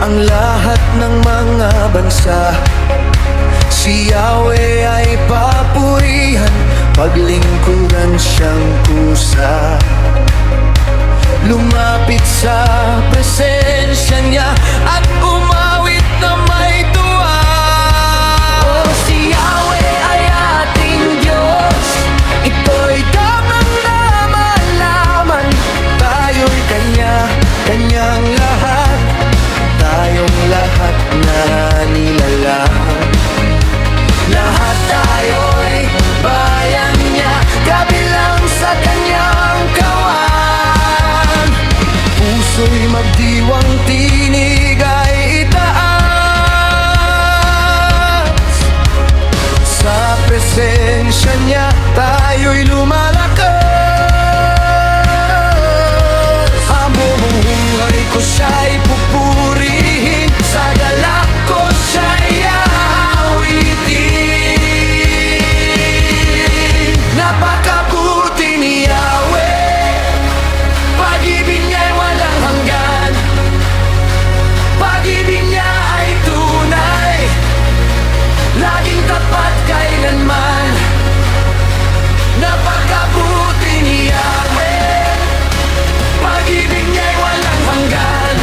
ang lahat ng mga bansa. Si Yahweh ay papurihan, paglingkuran siyang kusa. Lumapit sa presensya niya at umawit na may tuwa. Oh, si Yahweh ay ating Diyos, ito'y dapat na malaman. Tayo'y kanyang lahat, tayong lahat na nilalang. Lahat tayo'y bayan niya, kabilang sa kanyang kawan. Puso'y magdiwang, tinig ay itaas. Sa presensya niya tayo'y lumalakas. Ang buhay ko siya'y pupurihin, sa galak ko siya'y aawitin. Napakabuti ni Yahweh, pag-ibig niya'y walang hanggan. Pag-ibig niya ay tunay, laging tapat kailanman. Napakabuti ni Yahweh, pag-ibig niya'y walang hanggan.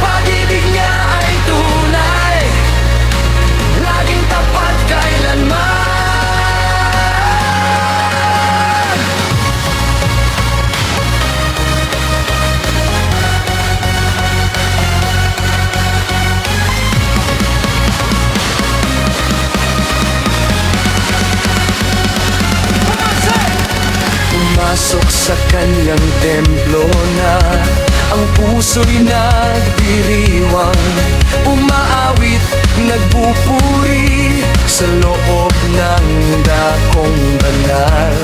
Pag-ibig niya ay tunay, laging tapat kailanman. Pumasok sa kanyang templo na ang puso'y nagdiriwang, umaawit, nagpupuri sa loob ng dakong banal.